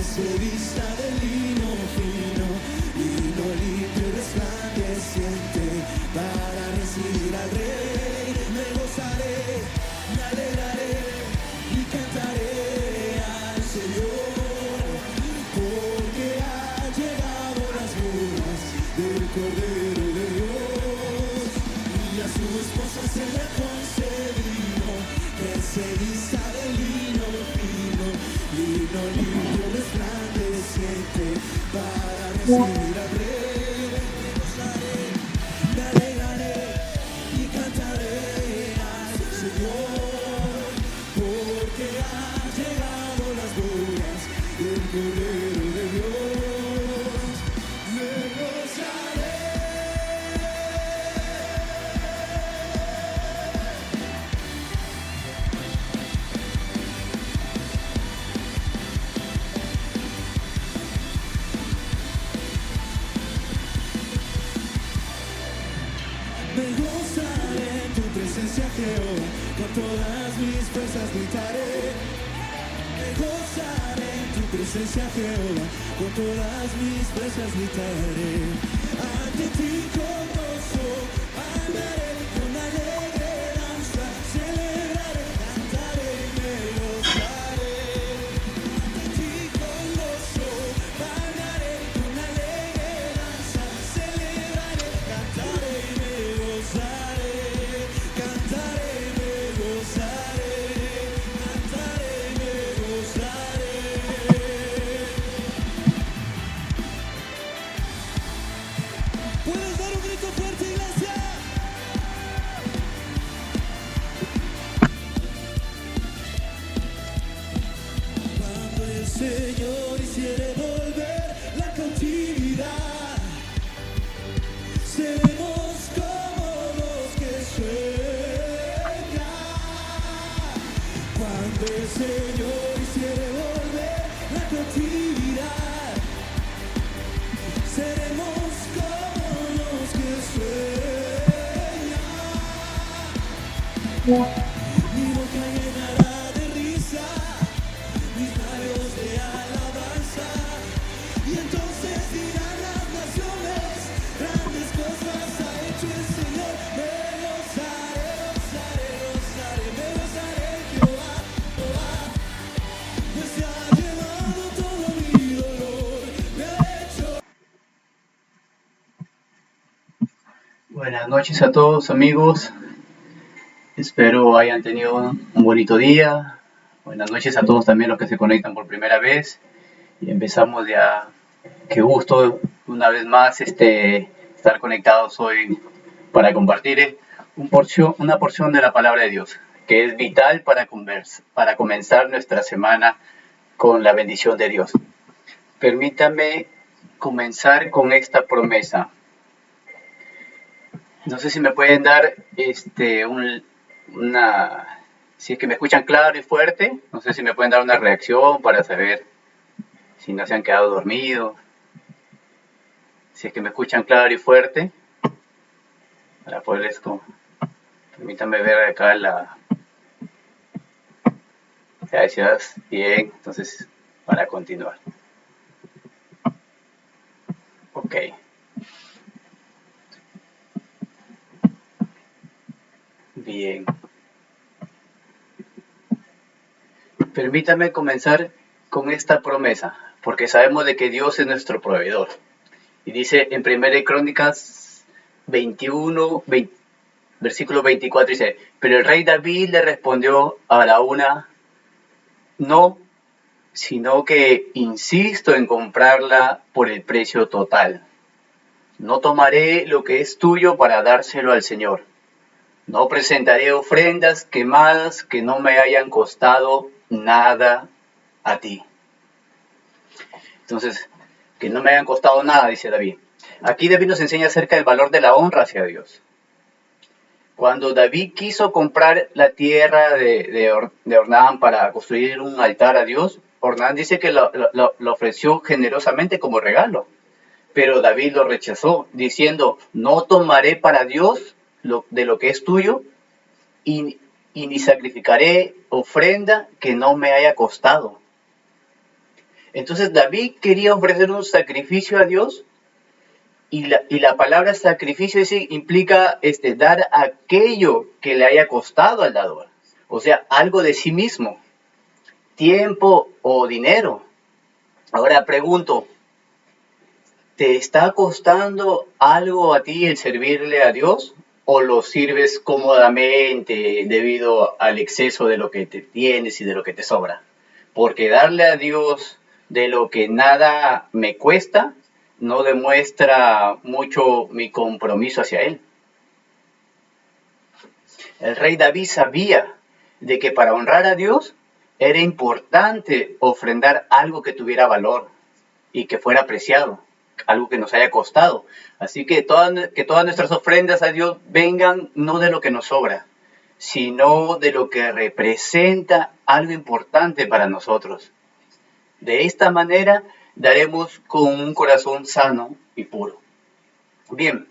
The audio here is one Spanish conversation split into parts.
se vista de lino fino, lino limpio y resplandeciente, para recibir al Rey. Me gozaré, me alegraré y cantaré al Señor, porque ha llegado las bodas del Cordero de Dios, y a su esposa se le ha concedido que se vista de lino fino, lino limpio resplandeciente, para recibir al Rey. Me gozaré, me alegraré y cantaré al Señor, porque ha llegado las bodas del Cordero de Dios. Me gozaré. Me gozaré en tu presencia, Jehová, con todas mis fuerzas gritaré. Me gozaré en tu presencia, Jehová, con todas mis fuerzas gritaré. Ante ti con gozo andaré, con alegre danza celebraré, cantaré y me gozaré. Ante ti con gozo andaré, con alegre danza celebraré, cantaré y me gozaré, cantaré y me gozaré, cantaré y me gozaré. ¿Puedes dar un grito fuerte, iglesia? Cuando el Señor hiciere volver la cautividad, seremos como los que sueñan. Cuando el Señor hiciere volver la cautividad, seremos como los que sueñan. Mi boca llenará de risa, mis labios de alabanza, y entonces dirán las naciones, grandes cosas ha hecho el Señor. Me gozaré, gozaré, gozaré, me gozaré en Jehová, Jehová, pues se ha llevado todo mi dolor, me ha hecho. Buenas noches a todos, amigos. Espero hayan tenido un bonito día. Buenas noches a todos también los que se conectan por primera vez. Y empezamos ya. Qué gusto una vez más estar conectados hoy para compartir una porción de la palabra de Dios, que es vital para comenzar nuestra semana con la bendición de Dios. Permítame comenzar con esta promesa. No sé si me pueden dar si es que me escuchan claro y fuerte, no sé si me pueden dar una reacción para saber si no se han quedado dormidos. Si es que me escuchan claro y fuerte, para poderles permítanme ver acá gracias, bien, entonces para continuar. Ok. Bien. Permítame comenzar con esta promesa, porque sabemos de que Dios es nuestro proveedor. Y dice en 1 Crónicas 21, versículo 24, dice: pero el rey David le respondió a Araúna: no, sino que insisto en comprarla por el precio total. No tomaré lo que es tuyo para dárselo al Señor. No presentaré ofrendas quemadas que no me hayan costado nada a ti. Entonces, que no me hayan costado nada, dice David. Aquí David nos enseña acerca del valor de la honra hacia Dios. Cuando David quiso comprar la tierra de Ornán para construir un altar a Dios, Ornán dice que lo ofreció generosamente como regalo. Pero David lo rechazó, diciendo: no tomaré para Dios de lo que es tuyo, y ni sacrificaré ofrenda que no me haya costado. Entonces David quería ofrecer un sacrificio a Dios y la palabra sacrificio implica dar aquello que le haya costado al dador. O sea, algo de sí mismo, tiempo o dinero. Ahora pregunto, ¿te está costando algo a ti el servirle a Dios? ¿O lo sirves cómodamente debido al exceso de lo que te tienes y de lo que te sobra? Porque darle a Dios de lo que nada me cuesta no demuestra mucho mi compromiso hacia Él. El rey David sabía de que para honrar a Dios era importante ofrendar algo que tuviera valor y que fuera apreciado, algo que nos haya costado. Así que todas nuestras ofrendas a Dios vengan no de lo que nos sobra, sino de lo que representa algo importante para nosotros. De esta manera daremos con un corazón sano y puro. Bien,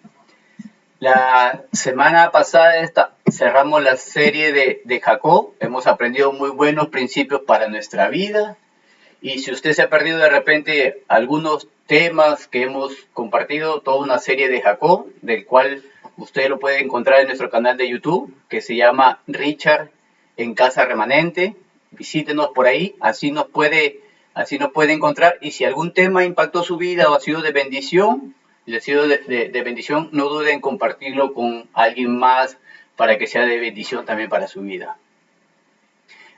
la semana pasada cerramos la serie de Jacob. Hemos aprendido muy buenos principios para nuestra vida. Y si usted se ha perdido de repente algunos temas que hemos compartido, toda una serie de Jacob, del cual usted lo puede encontrar en nuestro canal de YouTube, que se llama Richard en Casa Remanente. Visítenos por ahí, así nos puede encontrar. Y si algún tema impactó su vida o ha sido de bendición, no dude en compartirlo con alguien más para que sea de bendición también para su vida.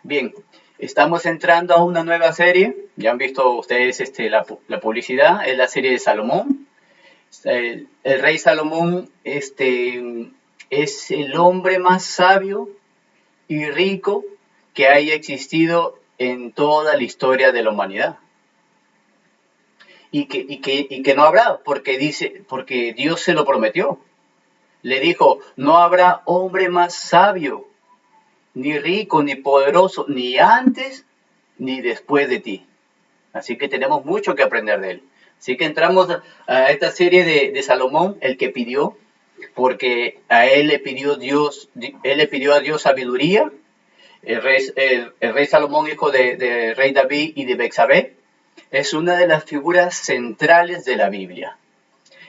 Bien, estamos entrando a una nueva serie. Ya han visto ustedes la publicidad, es la serie de Salomón. El rey Salomón es el hombre más sabio y rico que haya existido en toda la historia de la humanidad. Y que no habrá, porque Dios se lo prometió. Le dijo, no habrá hombre más sabio, ni rico, ni poderoso, ni antes, ni después de ti. Así que tenemos mucho que aprender de él. Así que entramos a esta serie de Salomón, el que pidió, porque a él le pidió a Dios sabiduría. El rey Salomón, hijo de rey David y de Betsabé, es una de las figuras centrales de la Biblia.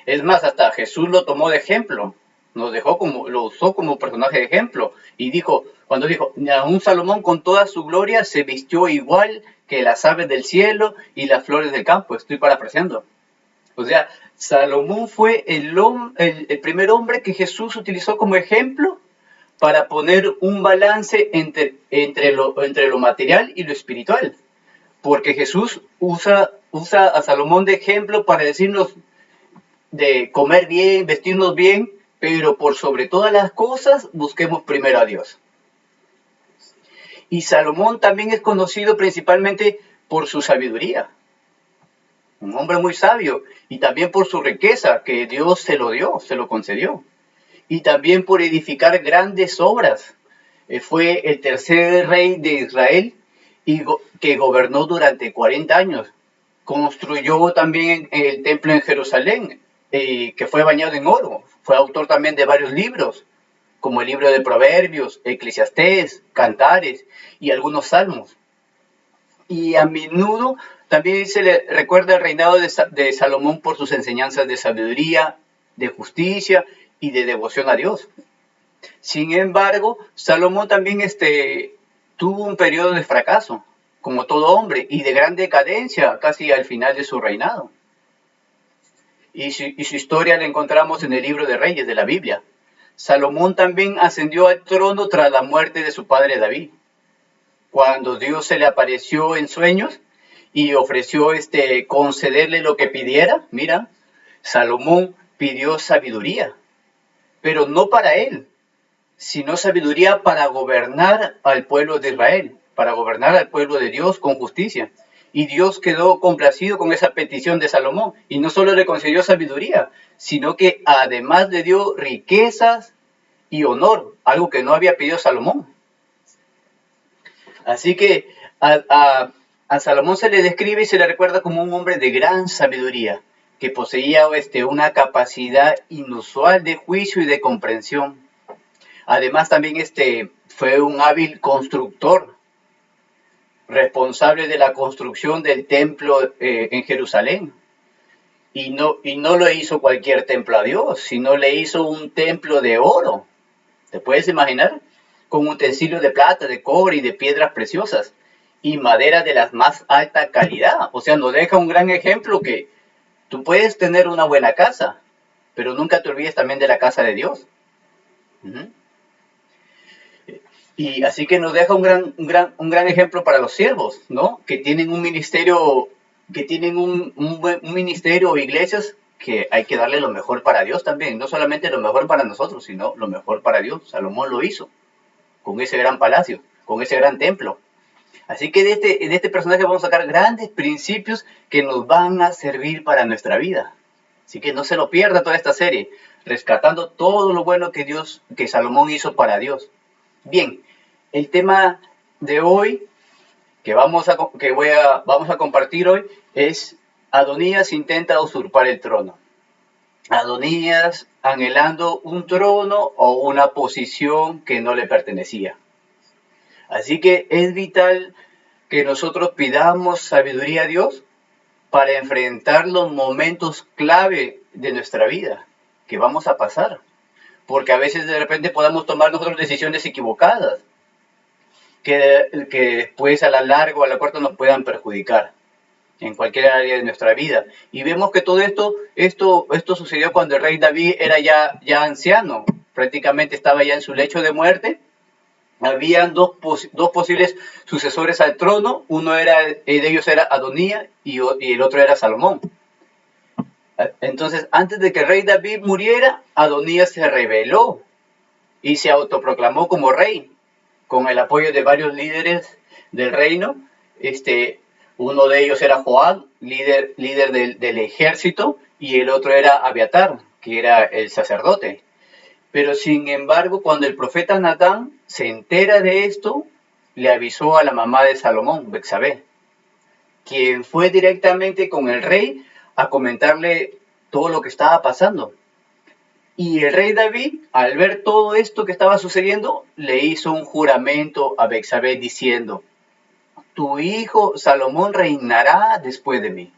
Es más, hasta Jesús lo tomó de ejemplo, lo usó como personaje de ejemplo, y cuando dijo, un Salomón con toda su gloria se vistió igual que las aves del cielo y las flores del campo. Estoy parafraseando. O sea, Salomón fue el primer hombre que Jesús utilizó como ejemplo para poner un balance entre lo material y lo espiritual. Porque Jesús usa a Salomón de ejemplo para decirnos de comer bien, vestirnos bien, pero por sobre todas las cosas busquemos primero a Dios. Y Salomón también es conocido principalmente por su sabiduría. Un hombre muy sabio, y también por su riqueza que Dios se lo concedió. Y también por edificar grandes obras. Fue el tercer rey de Israel que gobernó durante 40 años. Construyó también el templo en Jerusalén, que fue bañado en oro. Fue autor también de varios libros, como el libro de Proverbios, Eclesiastés, Cantares y algunos salmos. Y a menudo también se le recuerda el reinado de Salomón por sus enseñanzas de sabiduría, de justicia y de devoción a Dios. Sin embargo, Salomón también tuvo un periodo de fracaso, como todo hombre, y de gran decadencia casi al final de su reinado. Y su historia la encontramos en el libro de Reyes de la Biblia. Salomón también ascendió al trono tras la muerte de su padre David, cuando Dios se le apareció en sueños y ofreció concederle lo que pidiera. Mira, Salomón pidió sabiduría, pero no para él, sino sabiduría para gobernar al pueblo de Israel, para gobernar al pueblo de Dios con justicia. Y Dios quedó complacido con esa petición de Salomón, y no solo le concedió sabiduría, sino que además le dio riquezas y honor, algo que no había pedido Salomón. Así que a Salomón se le describe y se le recuerda como un hombre de gran sabiduría, que poseía una capacidad inusual de juicio y de comprensión. Además también fue un hábil constructor. responsable de la construcción del templo en Jerusalén. Y no lo hizo cualquier templo a Dios, sino le hizo un templo de oro. ¿Te puedes imaginar? Con utensilios de plata, de cobre y de piedras preciosas y madera de la más alta calidad. O sea, nos deja un gran ejemplo que tú puedes tener una buena casa, pero nunca te olvides también de la casa de Dios. Uh-huh. Y así que nos deja un gran ejemplo para los siervos, ¿no? Que tienen un ministerio, que tienen un ministerio o iglesias que hay que darle lo mejor para Dios también, no solamente lo mejor para nosotros, sino lo mejor para Dios. Salomón lo hizo con ese gran palacio, con ese gran templo. Así que de este personaje vamos a sacar grandes principios que nos van a servir para nuestra vida. Así que no se lo pierda toda esta serie, rescatando todo lo bueno que Salomón hizo para Dios. Bien, el tema de hoy vamos a compartir hoy es: Adonías intenta usurpar el trono. Adonías anhelando un trono o una posición que no le pertenecía. Así que es vital que nosotros pidamos sabiduría a Dios para enfrentar los momentos clave de nuestra vida que vamos a pasar. Porque a veces de repente podamos tomar nosotros decisiones equivocadas que después a la larga o a la corta nos puedan perjudicar en cualquier área de nuestra vida. Y vemos que todo esto sucedió cuando el rey David era ya anciano, prácticamente estaba ya en su lecho de muerte. Habían dos posibles sucesores al trono, uno de ellos era Adonías y el otro era Salomón. Entonces, antes de que el rey David muriera, Adonías se rebeló y se autoproclamó como rey, con el apoyo de varios líderes del reino. Uno de ellos era Joab, líder del ejército, y el otro era Abiatar, que era el sacerdote. Pero sin embargo, cuando el profeta Natán se entera de esto, le avisó a la mamá de Salomón, Betsabé, quien fue directamente con el rey a comentarle todo lo que estaba pasando. Y el rey David, al ver todo esto que estaba sucediendo, le hizo un juramento a Betsabé diciendo: tu hijo Salomón reinará después de mí,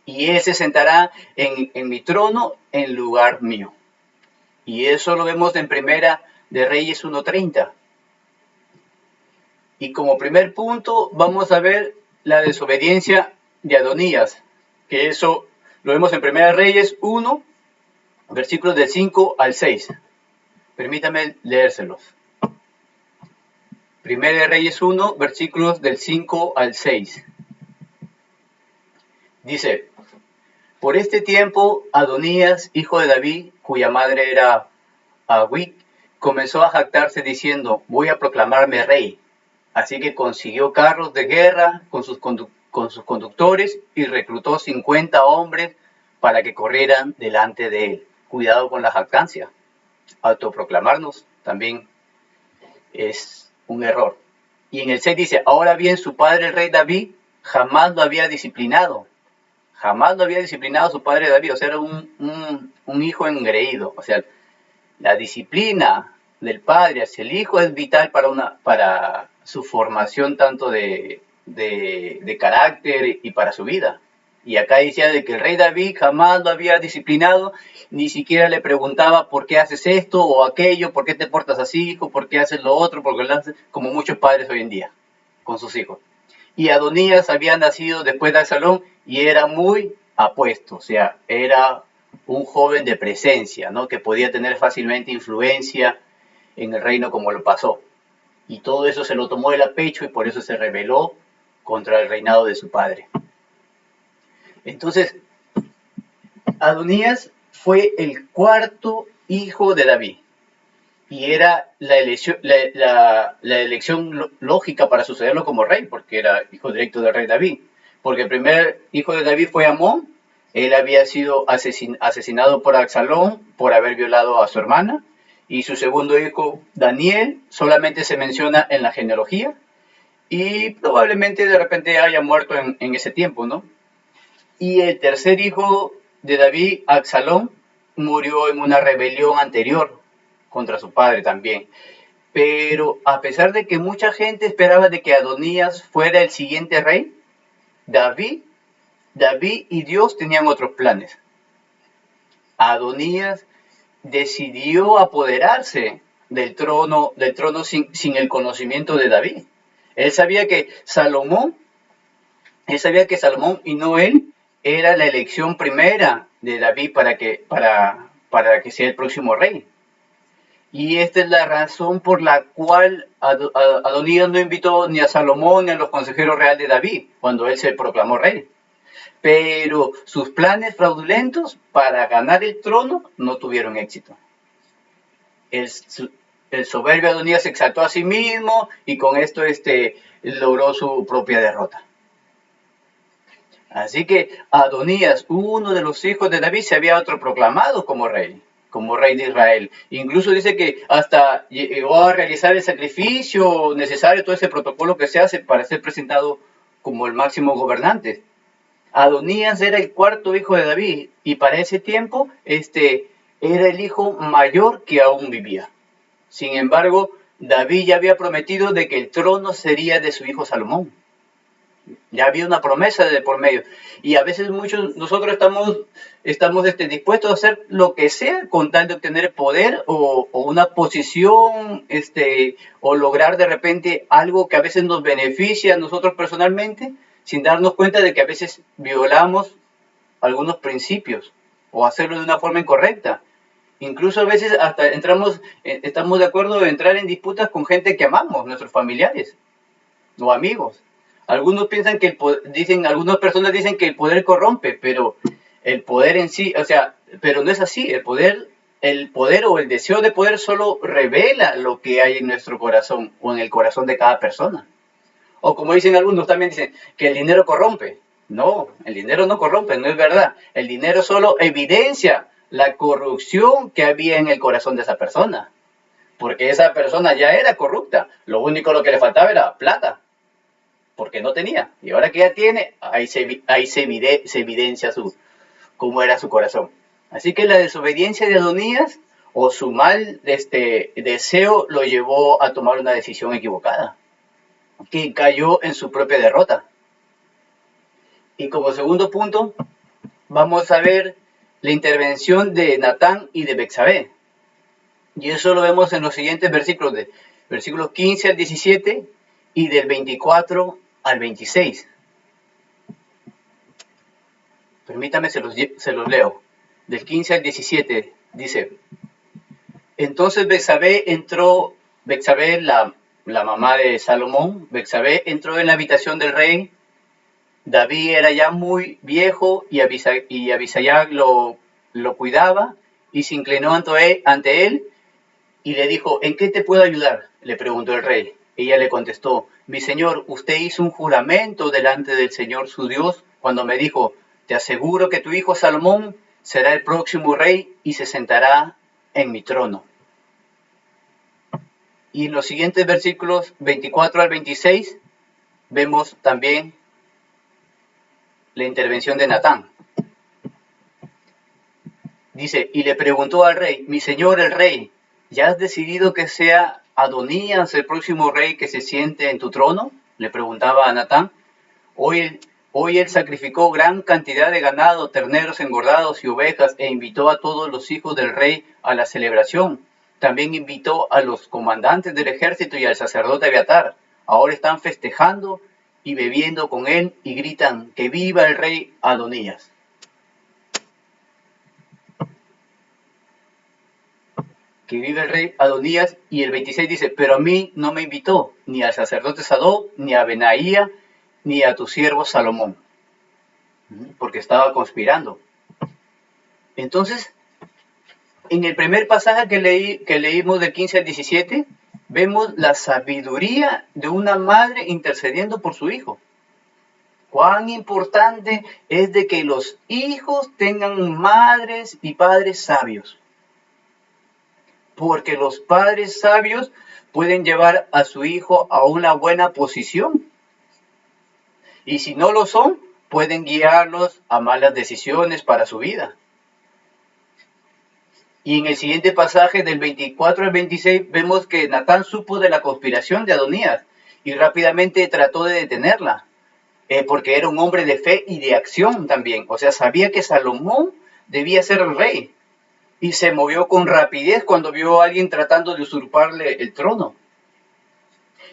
y él se sentará en mi trono en lugar mío. Y eso lo vemos en Primera de Reyes 1:30. Y como primer punto vamos a ver la desobediencia de Adonías, que eso lo vemos en Primera de Reyes 1, versículos del 5 al 6. Permítame leérselos. Primera de Reyes 1, versículos del 5 al 6. Dice: por este tiempo, Adonías, hijo de David, cuya madre era Agüit, comenzó a jactarse diciendo: voy a proclamarme rey. Así que consiguió carros de guerra con sus conductores y reclutó 50 hombres para que corrieran delante de él. Cuidado con la jactancia. Autoproclamarnos también es un error. Y en el 6 dice: ahora bien, su padre el rey David jamás lo había disciplinado. Jamás lo había disciplinado su padre David. O sea, era un hijo engreído. O sea, la disciplina del padre hacia el hijo es vital para su formación tanto de carácter y para su vida. Y acá decía de que el rey David jamás lo había disciplinado, ni siquiera le preguntaba por qué haces esto o aquello, por qué te portas así, hijo, por qué haces lo otro, porque lo haces, como muchos padres hoy en día con sus hijos. Y Adonías había nacido después de Absalón y era muy apuesto, o sea, era un joven de presencia, ¿no? Que podía tener fácilmente influencia en el reino como lo pasó. Y todo eso se lo tomó de la pecho y por eso se rebeló contra el reinado de su padre. Entonces, Adonías fue el cuarto hijo de David y era la elección lógica para sucederlo como rey, porque era hijo directo del rey David. Porque el primer hijo de David fue Amón. Él había sido asesinado por Absalón por haber violado a su hermana. Y su segundo hijo, Daniel, solamente se menciona en la genealogía. Y probablemente de repente haya muerto en ese tiempo, ¿no? Y el tercer hijo de David, Absalón, murió en una rebelión anterior contra su padre también. Pero a pesar de que mucha gente esperaba de que Adonías fuera el siguiente rey, David y Dios tenían otros planes. Adonías decidió apoderarse del trono sin el conocimiento de David. Él sabía que Salomón y no él era la elección primera de David para que sea el próximo rey. Y esta es la razón por la cual Adonías no invitó ni a Salomón ni a los consejeros reales de David cuando él se proclamó rey. Pero sus planes fraudulentos para ganar el trono no tuvieron éxito. El soberbio Adonías se exaltó a sí mismo y con esto logró su propia derrota. Así que Adonías, uno de los hijos de David, se había autoproclamado como rey de Israel. Incluso dice que hasta llegó a realizar el sacrificio necesario, todo ese protocolo que se hace para ser presentado como el máximo gobernante. Adonías era el cuarto hijo de David y para ese tiempo era el hijo mayor que aún vivía. Sin embargo, David ya había prometido de que el trono sería de su hijo Salomón. Ya había una promesa de por medio. Y a veces nosotros estamos dispuestos a hacer lo que sea con tal de obtener poder o una posición, o lograr de repente algo que a veces nos beneficia a nosotros personalmente, sin darnos cuenta de que a veces violamos algunos principios o hacerlo de una forma incorrecta. Incluso a veces hasta estamos de acuerdo en entrar en disputas con gente que amamos, nuestros familiares o amigos. Algunas personas dicen que el poder corrompe, pero el poder en sí, pero no es así. El poder o el deseo de poder solo revela lo que hay en nuestro corazón o en el corazón de cada persona. O como dicen algunos, también dicen que el dinero corrompe. No, el dinero no corrompe, no es verdad. El dinero solo evidencia la corrupción que había en el corazón de esa persona. Porque esa persona ya era corrupta. Lo único que le faltaba era plata. Porque no tenía. Y ahora que ya tiene, ahí se evidencia cómo era su corazón. Así que la desobediencia de Adonías o su mal deseo lo llevó a tomar una decisión equivocada, que cayó en su propia derrota. Y como segundo punto, vamos a ver la intervención de Natán y de Betsabé. Y eso lo vemos en los siguientes versículos, versículos 15 al 17 y del 24 al 26. Permítame, se los leo. Del 15 al 17 dice: entonces Betsabé, la mamá de Salomón, Betsabé entró en la habitación del rey. David era ya muy viejo y Abisai lo cuidaba y se inclinó ante él y le dijo: ¿en qué te puedo ayudar?, le preguntó el rey. Ella le contestó: mi señor, usted hizo un juramento delante del Señor su Dios cuando me dijo: te aseguro que tu hijo Salomón será el próximo rey y se sentará en mi trono. Y en los siguientes versículos 24 al 26 vemos también la intervención de Natán. Dice: y le preguntó al rey: mi señor el rey, ¿ya has decidido que sea Adonías el próximo rey que se siente en tu trono?, le preguntaba a Natán. Hoy él sacrificó gran cantidad de ganado, terneros engordados y ovejas, e invitó a todos los hijos del rey a la celebración. También invitó a los comandantes del ejército y al sacerdote Abiatar. Ahora están festejando y bebiendo con él y gritan: que viva el rey Adonías. Que vive el rey Adonías. Y el 26 dice: pero a mí no me invitó, ni al sacerdote Sadoc, ni a Benaía, ni a tu siervo Salomón, porque estaba conspirando. Entonces, en el primer pasaje que leímos del 15 al 17, vemos la sabiduría de una madre intercediendo por su hijo. Cuán importante es de que los hijos tengan madres y padres sabios. Porque los padres sabios pueden llevar a su hijo a una buena posición. Y si no lo son, pueden guiarlos a malas decisiones para su vida. Y en el siguiente pasaje del 24 al 26 vemos que Natán supo de la conspiración de Adonías y rápidamente trató de detenerla, porque era un hombre de fe y de acción también. O sea, sabía que Salomón debía ser el rey y se movió con rapidez cuando vio a alguien tratando de usurparle el trono.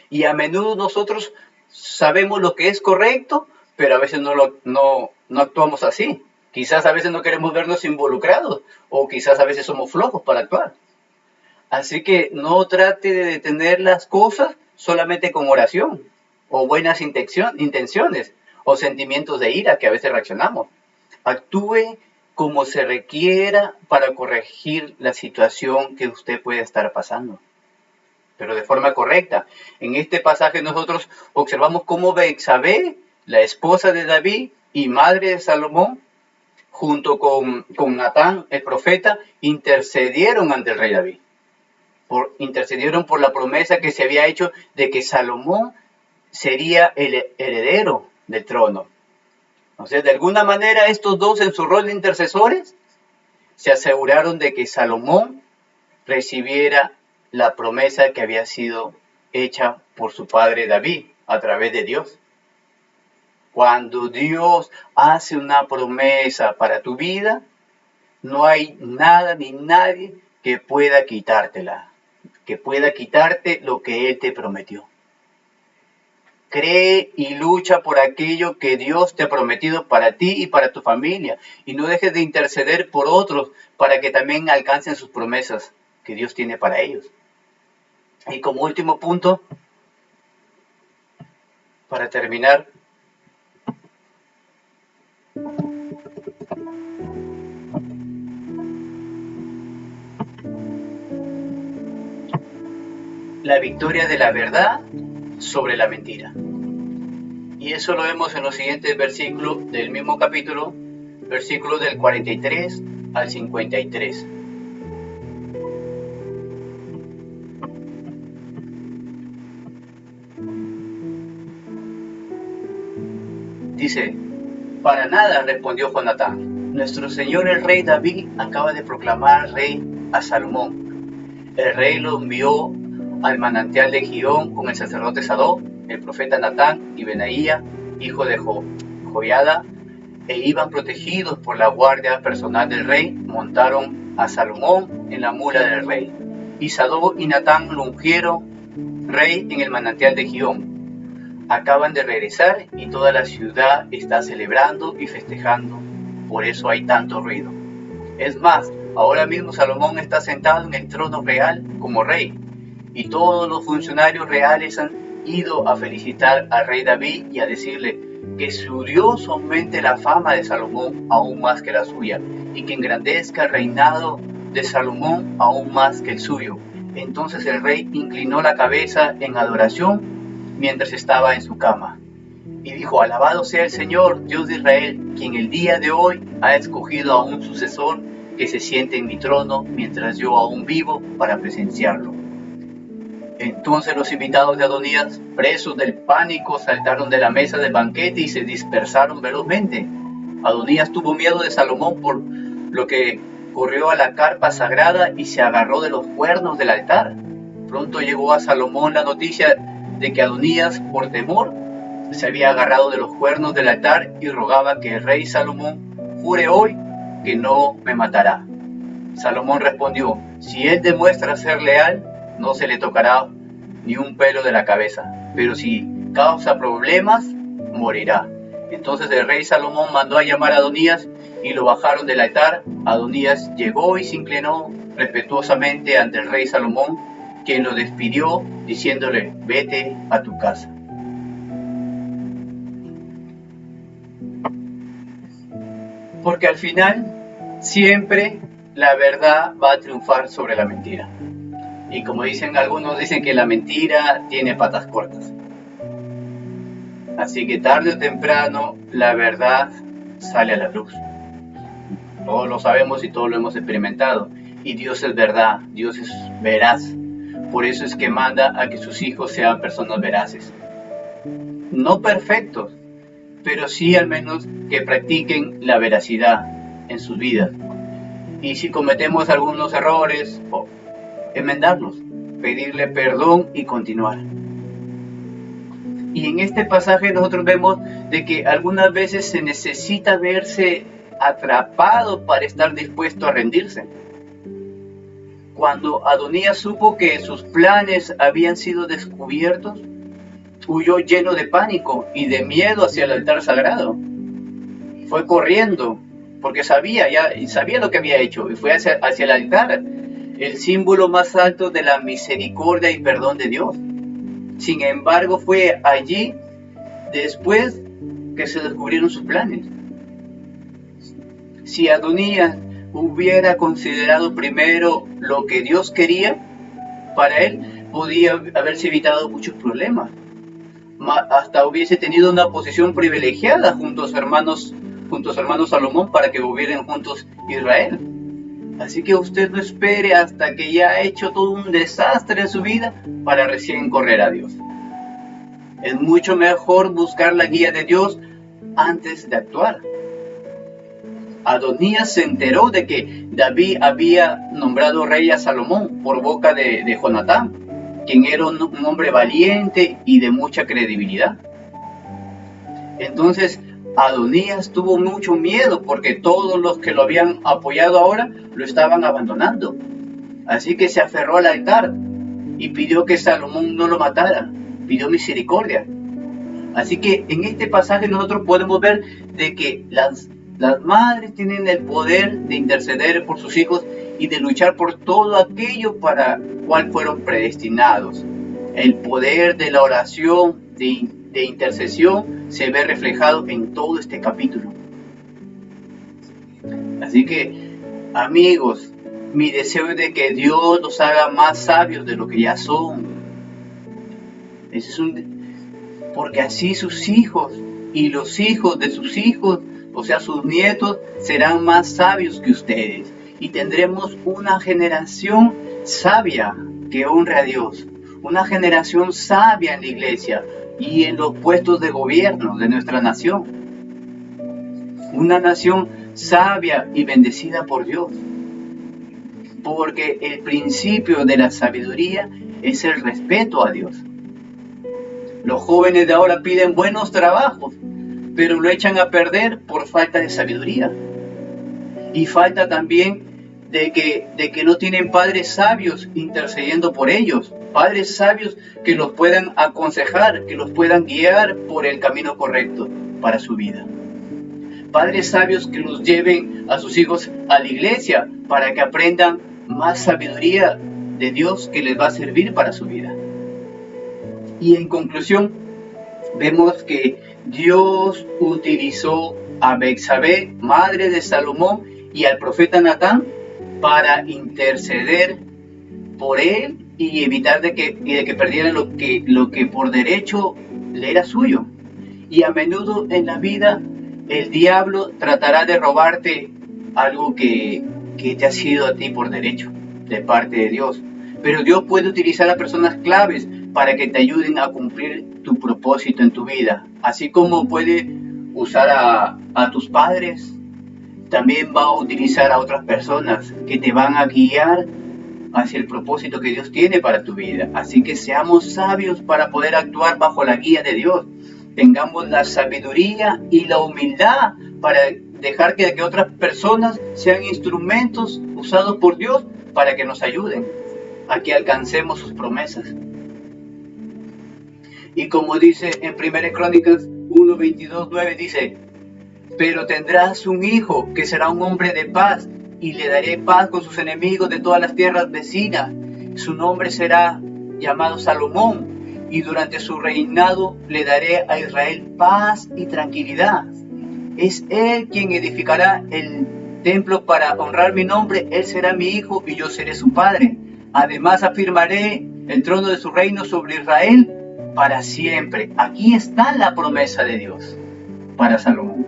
Y a menudo nosotros sabemos lo que es correcto, pero a veces no actuamos así. Quizás a veces no queremos vernos involucrados o quizás a veces somos flojos para actuar. Así que no trate de detener las cosas solamente con oración o buenas intenciones o sentimientos de ira que a veces reaccionamos. Actúe como se requiera para corregir la situación que usted puede estar pasando, pero de forma correcta. En este pasaje nosotros observamos cómo Betsabé, la esposa de David y madre de Salomón, junto con Natán, el profeta, intercedieron ante el rey David. Intercedieron por la promesa que se había hecho de que Salomón sería el heredero del trono. O sea, de alguna manera estos dos en su rol de intercesores se aseguraron de que Salomón recibiera la promesa que había sido hecha por su padre David a través de Dios. Cuando Dios hace una promesa para tu vida, no hay nada ni nadie que pueda quitártela, que pueda quitarte lo que Él te prometió. Cree y lucha por aquello que Dios te ha prometido para ti y para tu familia. Y no dejes de interceder por otros para que también alcancen sus promesas que Dios tiene para ellos. Y como último punto, para terminar, la victoria de la verdad sobre la mentira. Y eso lo vemos en los siguientes versículos del mismo capítulo, versículos del 43 al 53. Dice: para nada, respondió Jonatán. Nuestro señor el rey David acaba de proclamar rey a Salomón. El rey lo envió al manantial de Gihón con el sacerdote Sadoc, el profeta Natán y Benaía, hijo de Joiada, e iban protegidos por la guardia personal del rey. Montaron a Salomón en la mula del rey. Y Sadoc y Natán lo ungieron rey en el manantial de Gihón. Acaban de regresar y toda la ciudad está celebrando y festejando. Por eso hay tanto ruido. Es más, ahora mismo Salomón está sentado en el trono real como rey. Y todos los funcionarios reales han ido a felicitar al rey David y a decirle que su Dios aumente la fama de Salomón aún más que la suya y que engrandezca el reinado de Salomón aún más que el suyo. Entonces el rey inclinó la cabeza en adoración mientras estaba en su cama, y dijo: alabado sea el Señor, Dios de Israel, quien el día de hoy ha escogido a un sucesor que se siente en mi trono mientras yo aún vivo para presenciarlo. Entonces los invitados de Adonías, presos del pánico, saltaron de la mesa del banquete y se dispersaron velozmente. Adonías tuvo miedo de Salomón, por lo que corrió a la carpa sagrada y se agarró de los cuernos del altar. Pronto llegó a Salomón la noticia de que Adonías, por temor, se había agarrado de los cuernos del altar y rogaba que el rey Salomón jure hoy que no me matará. Salomón respondió: si él demuestra ser leal, no se le tocará ni un pelo de la cabeza, pero si causa problemas, morirá. Entonces el rey Salomón mandó a llamar a Adonías y lo bajaron del altar. Adonías llegó y se inclinó respetuosamente ante el rey Salomón, quien lo despidió diciéndole: vete a tu casa. Porque al final siempre la verdad va a triunfar sobre la mentira. Y como dicen algunos, dicen que la mentira tiene patas cortas. Así que tarde o temprano la verdad sale a la luz. Todos lo sabemos y todos lo hemos experimentado. Y Dios es verdad, Dios es veraz. Por eso es que manda a que sus hijos sean personas veraces. No perfectos, pero sí al menos que practiquen la veracidad en sus vidas. Y si cometemos algunos errores, enmendarlos, pedirle perdón y continuar. Y en este pasaje nosotros vemos de que algunas veces se necesita verse atrapado para estar dispuesto a rendirse. Cuando Adonías supo que sus planes habían sido descubiertos, huyó lleno de pánico y de miedo hacia el altar sagrado. Fue corriendo porque sabía lo que había hecho y fue hacia el altar, el símbolo más alto de la misericordia y perdón de Dios. Sin embargo, fue allí después que se descubrieron sus planes. Si Adonías hubiera considerado primero lo que Dios quería, para él podía haberse evitado muchos problemas. Hasta hubiese tenido una posición privilegiada junto a su hermano Salomón para que gobiernen juntos Israel. Así que usted no espere hasta que ya ha hecho todo un desastre en su vida para recién correr a Dios. Es mucho mejor buscar la guía de Dios antes de actuar. Adonías se enteró de que David había nombrado rey a Salomón por boca de Jonatán, quien era un hombre valiente y de mucha credibilidad. Entonces Adonías tuvo mucho miedo porque todos los que lo habían apoyado ahora lo estaban abandonando. Así que se aferró al altar y pidió que Salomón no lo matara, pidió misericordia. Así que en este pasaje nosotros podemos ver de que las madres tienen el poder de interceder por sus hijos y de luchar por todo aquello para cual fueron predestinados. El poder de la oración, de intercesión, se ve reflejado en todo este capítulo. Así que, amigos, mi deseo es de que Dios nos haga más sabios de lo que ya son. Porque así sus hijos y los hijos de sus hijos, o sea, sus nietos, serán más sabios que ustedes. Y tendremos una generación sabia que honre a Dios. Una generación sabia en la iglesia y en los puestos de gobierno de nuestra nación. Una nación sabia y bendecida por Dios. Porque el principio de la sabiduría es el respeto a Dios. Los jóvenes de ahora piden buenos trabajos, pero lo echan a perder por falta de sabiduría. Y falta también de que no tienen padres sabios intercediendo por ellos, padres sabios que los puedan aconsejar, que los puedan guiar por el camino correcto para su vida. Padres sabios que los lleven a sus hijos a la iglesia para que aprendan más sabiduría de Dios que les va a servir para su vida. Y en conclusión, vemos que Dios utilizó a Betsabé, madre de Salomón, y al profeta Natán para interceder por él y evitar de que perdieran lo que por derecho le era suyo. Y a menudo en la vida el diablo tratará de robarte algo que te ha sido a ti por derecho, de parte de Dios. Pero Dios puede utilizar a personas claves para que te ayuden a cumplir tu propósito en tu vida. Así como puede usar a tus padres, también va a utilizar a otras personas que te van a guiar hacia el propósito que Dios tiene para tu vida. Así que seamos sabios para poder actuar bajo la guía de Dios. Tengamos la sabiduría y la humildad para dejar que otras personas sean instrumentos usados por Dios para que nos ayuden a que alcancemos sus promesas. Y como dice en 1 Crónicas 1:22-9, dice: pero tendrás un hijo que será un hombre de paz, y le daré paz con sus enemigos de todas las tierras vecinas. Su nombre será llamado Salomón, y durante su reinado le daré a Israel paz y tranquilidad. Es él quien edificará el templo para honrar mi nombre. Él será mi hijo y yo seré su padre. Además afirmaré el trono de su reino sobre Israel para siempre. Aquí está la promesa de Dios para Salomón.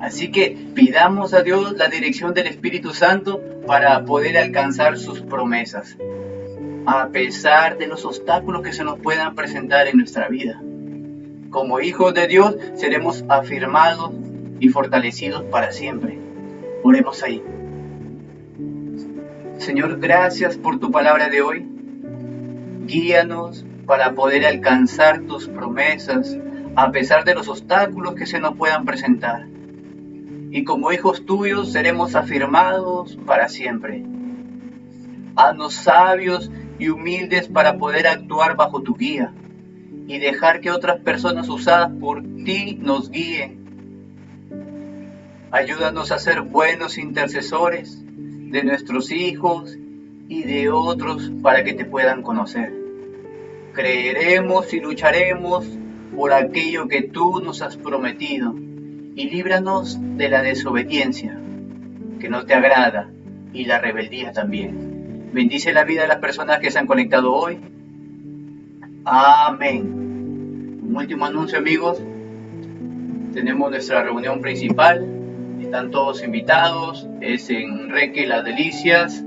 Así que pidamos a Dios la dirección del Espíritu Santo para poder alcanzar sus promesas, a pesar de los obstáculos que se nos puedan presentar en nuestra vida. Como hijos de Dios seremos afirmados y fortalecidos para siempre. Oremos ahí. Señor, gracias por tu palabra de hoy. Guíanos para poder alcanzar tus promesas a pesar de los obstáculos que se nos puedan presentar. Y como hijos tuyos seremos afirmados para siempre. Haznos sabios y humildes para poder actuar bajo tu guía y dejar que otras personas usadas por ti nos guíen. Ayúdanos a ser buenos intercesores de nuestros hijos y de otros para que te puedan conocer. Creeremos y lucharemos por aquello que tú nos has prometido y líbranos de la desobediencia que no te agrada y la rebeldía también. Bendice la vida de las personas que se han conectado hoy. Amén. Un último anuncio, amigos. Tenemos nuestra reunión principal. Están todos invitados. Es en Reque Las Delicias.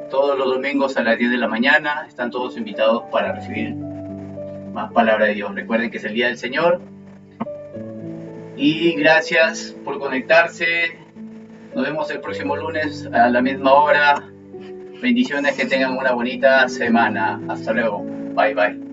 Todos los domingos a las 10 de la mañana. Están todos invitados para recibir más palabra de Dios. Recuerden que es el Día del Señor. Y gracias por conectarse. Nos vemos el próximo lunes a la misma hora. Bendiciones, que tengan una bonita semana. Hasta luego. Bye, bye.